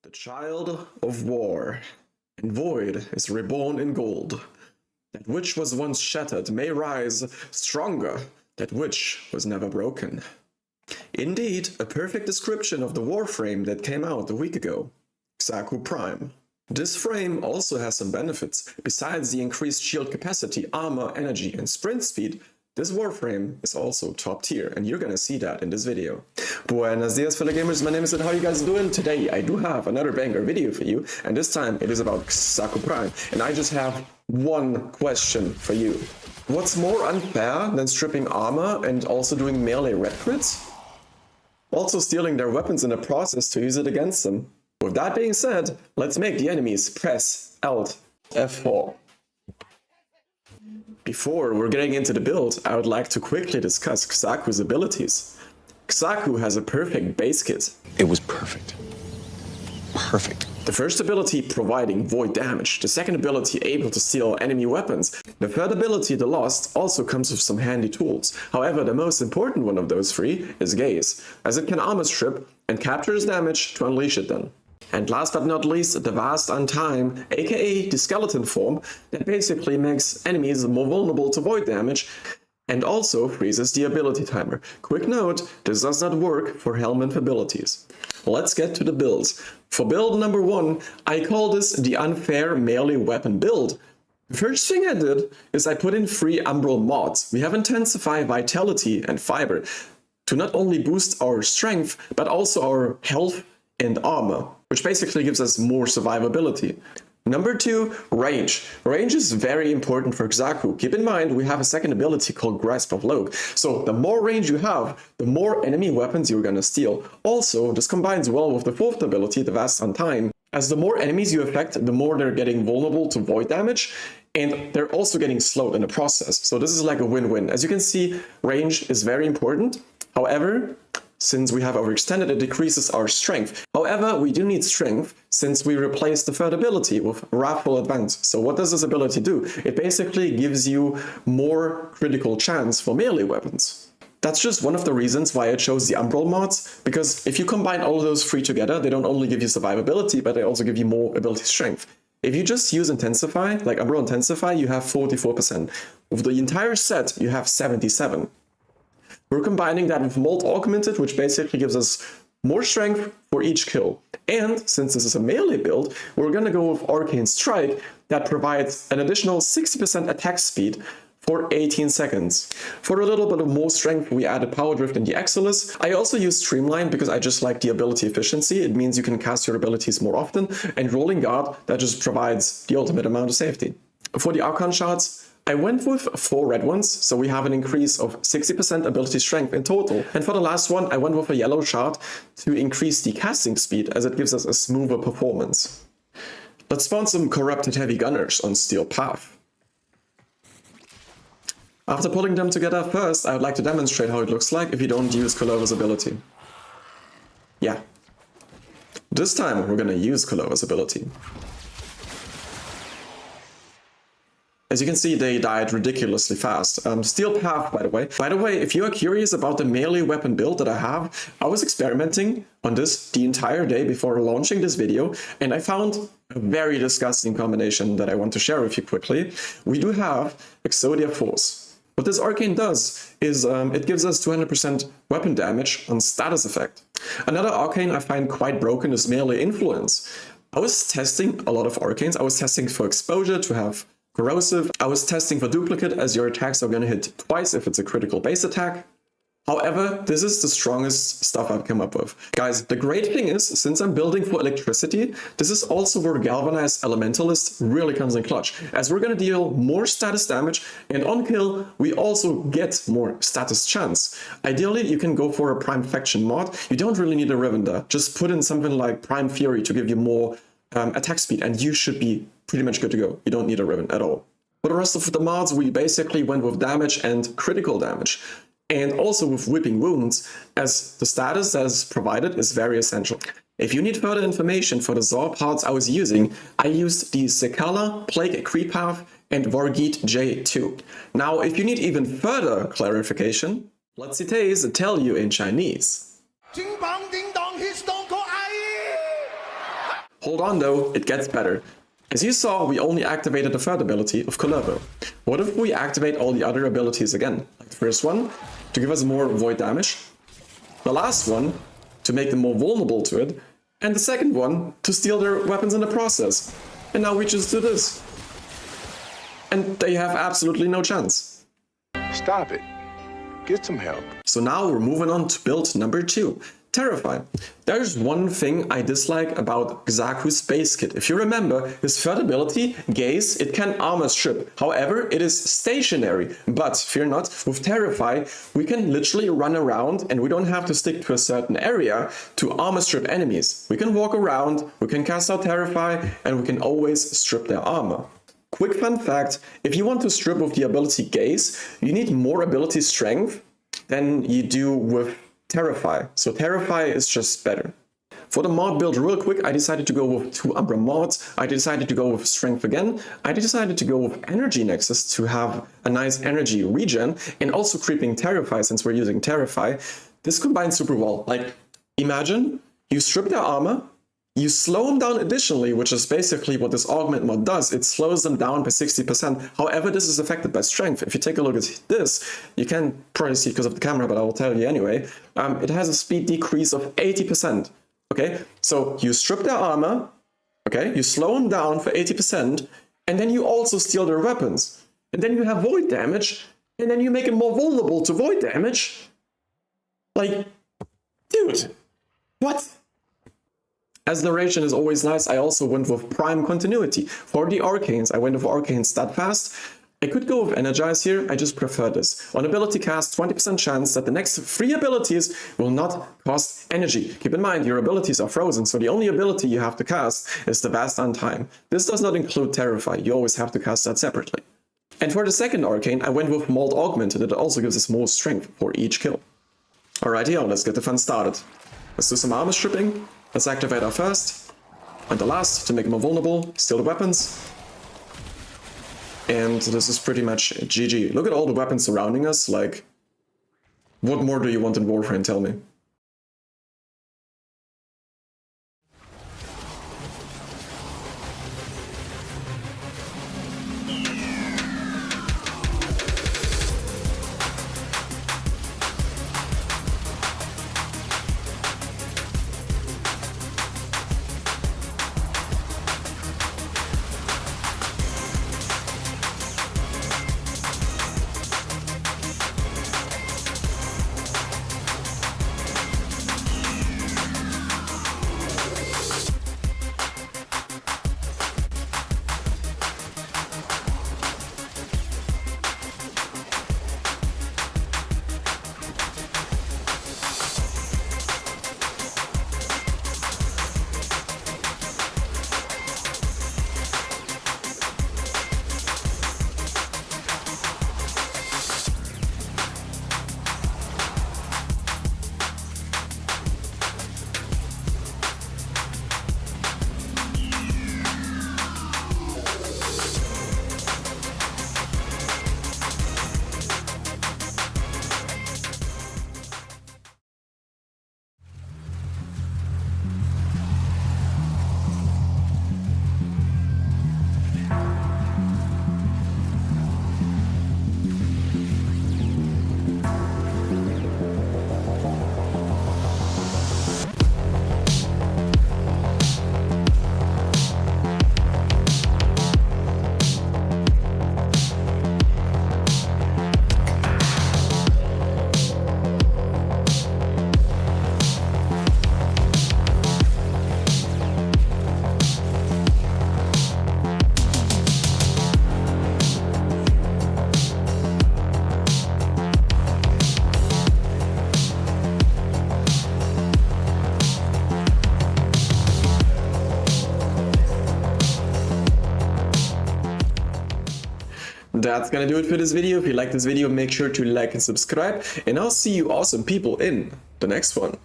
The child of war, and void is reborn in gold. That which was once shattered may rise stronger, that which was never broken. Indeed, a perfect description of the Warframe that came out a week ago, Xaku Prime. This frame also has some benefits. Besides the increased shield capacity, armor, energy, and sprint speed, this Warframe is also top tier, and you're gonna see that in this video. Buenos dias, fellow gamers, my name is and how you guys doing? Today I do have another banger video for you, and this time it is about Xaku Prime, and I just have one question for you. What's more unfair than stripping armor and also doing melee red crits? Also stealing their weapons in the process to use it against them. With that being said, let's make the enemies press Alt F4. Before we're getting into the build, I would like to quickly discuss Xaku's abilities. Xaku has a perfect base kit. It was perfect. Perfect. The first ability providing void damage, the second ability able to steal enemy weapons, the third ability, the Lost, also comes with some handy tools. However, the most important one of those three is Gaze, as it can armor strip and captures damage to unleash it then. And last but not least, the Vast Untime, aka the skeleton form, that basically makes enemies more vulnerable to void damage and also freezes the ability timer. Quick note, this does not work for Helminth abilities. Let's get to the builds. For build number 1, I call this the unfair melee weapon build. The first thing I did is I put in 3 Umbral mods. We have Intensify, Vitality, and Fiber to not only boost our strength, but also our health and armor, which basically gives us more survivability. Number 2, range. Range is very important for Xaku. Keep in mind, we have a second ability called Grasp of Loke. So the more range you have, the more enemy weapons you're gonna steal. Also, this combines well with the fourth ability, the Vast Untime, as the more enemies you affect, the more they're getting vulnerable to void damage, and they're also getting slowed in the process. So this is like a win-win. As you can see, range is very important. However, since we have overextended, it decreases our strength. However, we do need strength since we replaced the third ability with Wrathful Advance. So what does this ability do? It basically gives you more critical chance for melee weapons. That's just one of the reasons why I chose the Umbral mods, because if you combine all of those 3 together, they don't only give you survivability, but they also give you more ability strength. If you just use Intensify, like Umbral Intensify, you have 44%. With the entire set, you have 77%. We're combining that with Molt Augmented, which basically gives us more strength for each kill. And since this is a melee build, we're gonna go with Arcane Strike that provides an additional 60% attack speed for 18 seconds. For a little bit of more strength, we added Power Drift in the Exilus. I also use Streamline because I just like the ability efficiency. It means you can cast your abilities more often. And Rolling Guard, that just provides the ultimate amount of safety. For the Archon shards, I went with 4 red ones, so we have an increase of 60% ability strength in total. And for the last one, I went with a yellow shard to increase the casting speed, as it gives us a smoother performance. Let's spawn some Corrupted Heavy Gunners on Steel Path. After pulling them together first, I would like to demonstrate how it looks like if you don't use Clover's ability. Yeah. This time we're gonna use Clover's ability. As you can see, they died ridiculously fast. Steel Path, by the way. By the way, if you are curious about the melee weapon build that I have, I was experimenting on this the entire day before launching this video, and I found a very disgusting combination that I want to share with you quickly. We do have Exodia Force. What this arcane does is it gives us 200% weapon damage on status effect. Another arcane I find quite broken is Melee Influence. I was testing a lot of arcanes. I was testing for exposure to have Corrosive. I was testing for duplicate, as your attacks are gonna hit twice if it's a critical base attack. However, this is the strongest stuff I've come up with. Guys, the great thing is, since I'm building for electricity, this is also where Galvanized Elementalist really comes in clutch, as we're gonna deal more status damage, and on kill, we also get more status chance. Ideally, you can go for a Prime Faction mod. You don't really need a Rivender. Just put in something like Prime Fury to give you more attack speed, and you should be pretty much good to go. You don't need a Riven at all. For the rest of the mods, we basically went with damage and critical damage, and also with Whipping Wounds, as the status that is provided is very essential. If you need further information for the Zor parts I was using, I used the Sekala, Plague Creep Path, and Vargeet J2. Now, if you need even further clarification, let Citaze tell you in Chinese. 金榜叮当 his don't go Hold on though, it gets better. As you saw, we only activated the third ability of Colorbo. What if we activate all the other abilities again? Like the first one, to give us more void damage. The last one, to make them more vulnerable to it. And the second one, to steal their weapons in the process. And now we just do this. And they have absolutely no chance. Stop it. Get some help. So now we're moving on to build number 2. Terrify. There's one thing I dislike about Xaku's base kit. If you remember, his third ability, Gaze, it can armor strip. However, it is stationary. But fear not, with Terrify, we can literally run around and we don't have to stick to a certain area to armor strip enemies. We can walk around, we can cast out Terrify, and we can always strip their armor. Quick fun fact, if you want to strip with the ability Gaze, you need more ability strength than you do with Terrify. So Terrify is just better. For the mod build real quick, I decided to go with 2 Umbra mods. I decided to go with Strength again. I decided to go with Energy Nexus to have a nice energy regen, and also Creeping Terrify since we're using Terrify. This combines super well. Like, imagine you strip their armor, you slow them down additionally, which is basically what this augment mod does. It slows them down by 60%. However, this is affected by strength. If you take a look at this, you can't probably see it because of the camera, but I will tell you anyway. It has a speed decrease of 80%. Okay, so you strip their armor, okay, you slow them down for 80%, and then you also steal their weapons. And then you have void damage, and then you make them more vulnerable to void damage. Like, dude, what? As narration is always nice, I also went with Prime Continuity. For the Arcanes, I went with Arcane Steadfast. I could go with Energize here, I just prefer this. On ability cast, 20% chance that the next 3 abilities will not cost energy. Keep in mind, your abilities are frozen, so the only ability you have to cast is the Vast Untime. This does not include Terrify, you always have to cast that separately. And for the second Arcane, I went with Mold Augmented, it also gives us more strength for each kill. Alrighty, let's get the fun started. Let's do some armor stripping. Let's activate our first and the last to make them more vulnerable, steal the weapons. And this is pretty much GG. Look at all the weapons surrounding us, like, what more do you want in Warframe, tell me? That's gonna do it for this video. If you like this video, make sure to like and subscribe, and I'll see you awesome people in the next one.